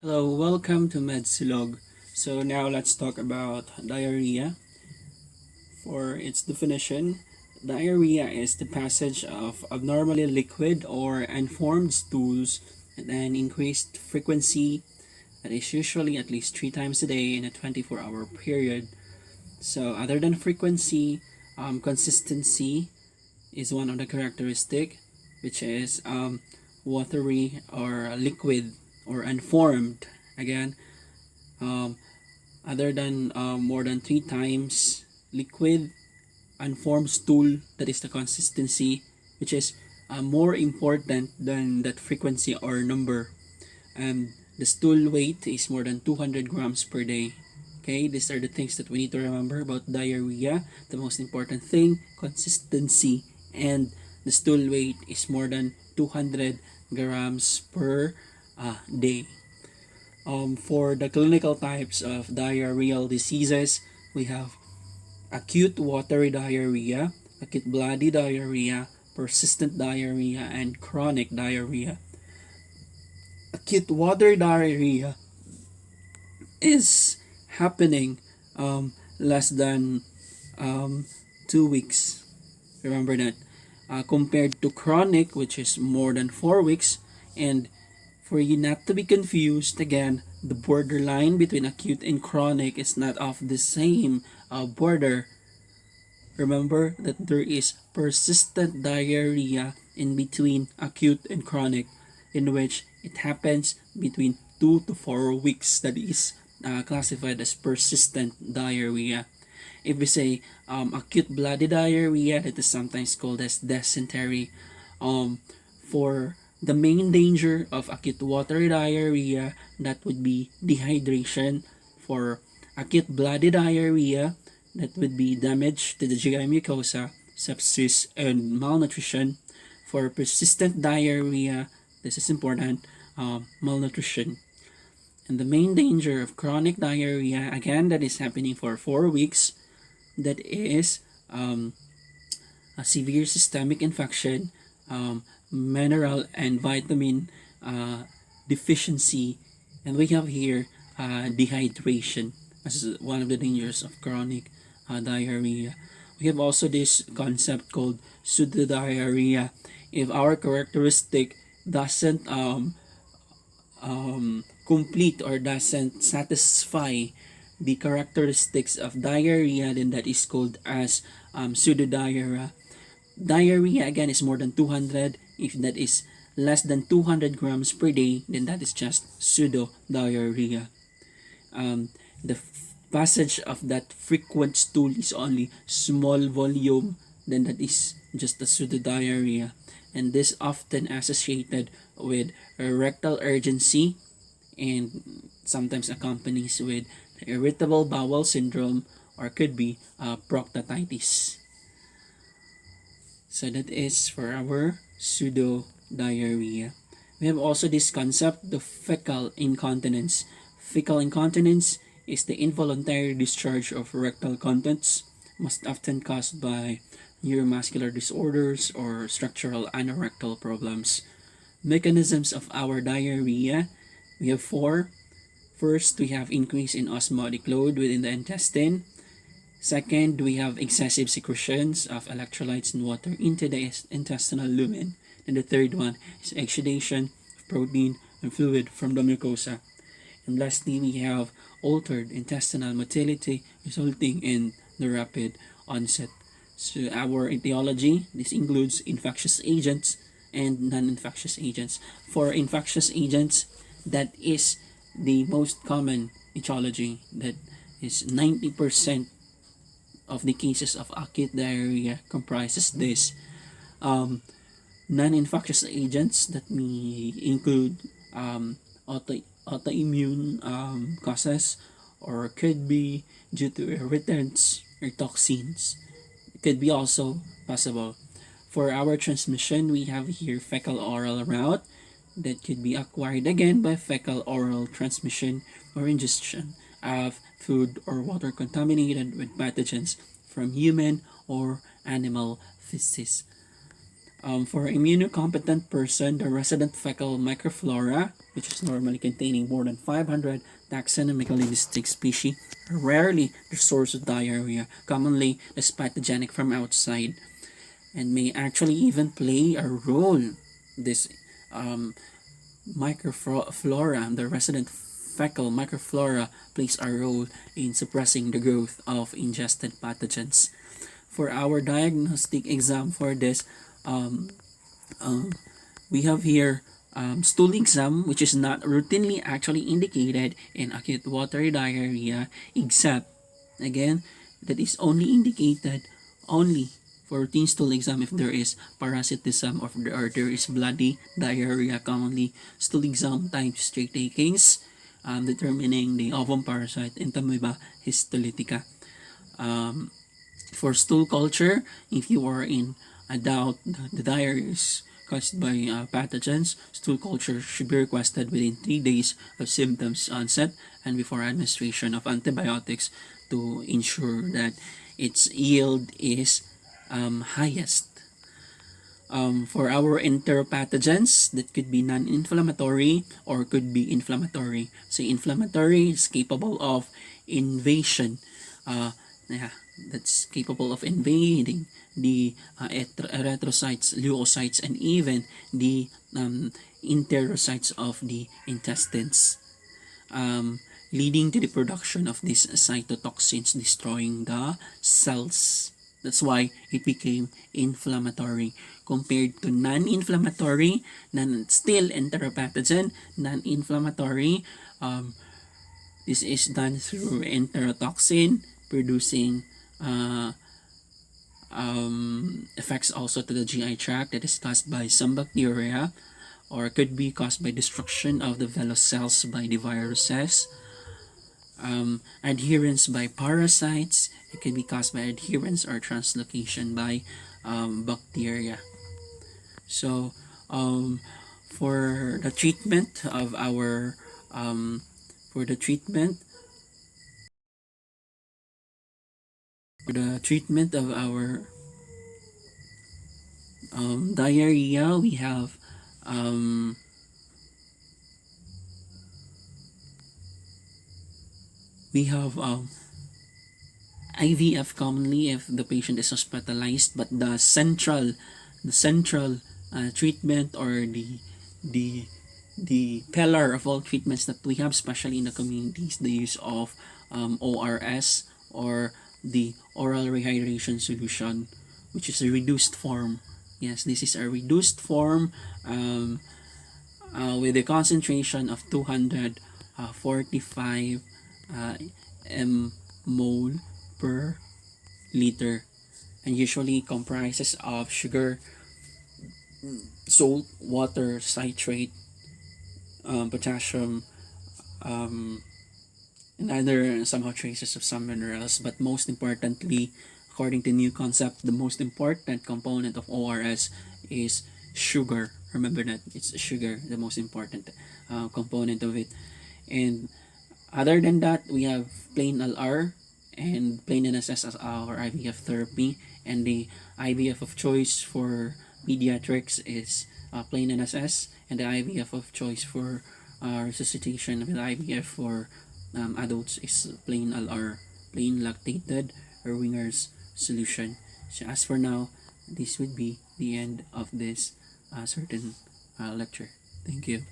Hello, welcome to MedSilog. So now let's talk about diarrhea. For its definition, diarrhea is the passage of abnormally liquid or unformed stools at an increased frequency that is usually at least 3 times a day in a 24-hour period. So other than frequency, consistency is one of the characteristic, which is watery or liquid or unformed. Again, um, other than more than 3 times liquid, unformed stool, that is the consistency, which is more important than that frequency or number. And the stool weight is more than 200 grams per day. Okay, these are the things that we need to remember about diarrhea. The most important thing, consistency, and the stool weight is more than 200 grams per day. For the clinical types of diarrheal diseases, we have acute watery diarrhea, acute bloody diarrhea, persistent diarrhea, and chronic diarrhea. Acute watery diarrhea is happening less than 2 weeks. Remember that. Compared to chronic, which is more than 4 weeks, and for you not to be confused, again, the borderline between acute and chronic is not of the same border. Remember that there is persistent diarrhea in between acute and chronic, in which it happens between 2 to 4 weeks. That is classified as persistent diarrhea. If we say acute bloody diarrhea, that is sometimes called as dysentery. For the main danger of acute watery diarrhea, that would be dehydration. For acute bloody diarrhea, that would be damage to the GI mucosa, sepsis, and malnutrition. For persistent diarrhea, this is important, malnutrition. And the main danger of chronic diarrhea, again, that is happening for 4 weeks, that is a severe systemic infection, mineral and vitamin deficiency, and we have here dehydration as one of the dangers of chronic diarrhea. We have also this concept called pseudodiarrhea. If our characteristic doesn't complete or doesn't satisfy the characteristics of diarrhea, then that is called as pseudodiarrhea. Diarrhea again is more than 200. If that is less than 200 grams per day, then that is just pseudo-diarrhea. The passage of that frequent stool is only small volume, then that is just a pseudo-diarrhea. And this often associated with rectal urgency and sometimes accompanies with irritable bowel syndrome or could be proctitis. So that is for our pseudo diarrhea. We have also this concept, the fecal incontinence. Fecal incontinence is the involuntary discharge of rectal contents, most often caused by neuromuscular disorders or structural anorectal problems. Mechanisms of our diarrhea, we have four. First, we have increase in osmotic load within the intestine. Second, we have excessive secretions of electrolytes and water into the intestinal lumen. And the third one is exudation of protein and fluid from the mucosa. And lastly, we have altered intestinal motility resulting in the rapid onset. So our etiology, this includes infectious agents and non-infectious agents. For infectious agents, that is the most common etiology, that is 90% of the cases of acute diarrhea comprises this. Non-infectious agents that may include autoimmune causes, or could be due to irritants or toxins. It could be also possible. For our transmission, we have here fecal oral route that could be acquired again by fecal oral transmission or ingestion of food or water contaminated with pathogens from human or animal feces. For immunocompetent person, the resident fecal microflora, which is normally containing more than 500 taxonomically distinct species, are rarely the source of diarrhea, commonly is pathogenic from outside, and may actually even play a role. This um, microflora, the resident fecal microflora, plays a role in suppressing the growth of ingested pathogens. For our diagnostic exam for this, um, um, we have here stool exam, which is not routinely actually indicated in acute watery diarrhea, except, again, that is only indicated only for routine stool exam if there is parasitism or there is bloody diarrhea. Commonly, stool exam times straight takings, determining the ovum parasite Entamoeba histolytica. Um, for stool culture, if you are in a doubt that the diarrhea is caused by pathogens, stool culture should be requested within 3 days of symptoms onset and before administration of antibiotics to ensure that its yield is highest. For our enteropathogens, that could be non-inflammatory or could be inflammatory. So inflammatory is capable of invasion. Yeah, that's capable of invading the erythrocytes, leukocytes, and even the enterocytes of the intestines, leading to the production of these cytotoxins, destroying the cells. That's why it became inflammatory compared to non-inflammatory, still enteropathogen, non-inflammatory. This is done through enterotoxin, producing effects also to the GI tract that is caused by some bacteria or could be caused by destruction of the vellus cells by the viruses. Adherence by parasites, it can be caused by adherence or translocation by bacteria. So, for the treatment of our for the treatment of our diarrhea, we have um, we have IVF commonly if the patient is hospitalized, but the central treatment or the the pillar of all treatments that we have, especially in the communities, the use of ORS or the oral rehydration solution, which is a reduced form. Yes, this is a reduced form with a concentration of 245 mmol per liter, and usually comprises of sugar, salt, water, citrate, potassium, um, and other somehow traces of some minerals. But most importantly, according to new concept, the most important component of ORS is sugar. Remember that it's sugar, the most important component of it. And other than that, we have plain LR and plain NSS as our IVF therapy. And the IVF of choice for pediatrics is plain NSS, and the IVF of choice for resuscitation with IVF for adults is plain LR, plain lactated Erwinger's solution. So as for now, this would be the end of this certain lecture. Thank you.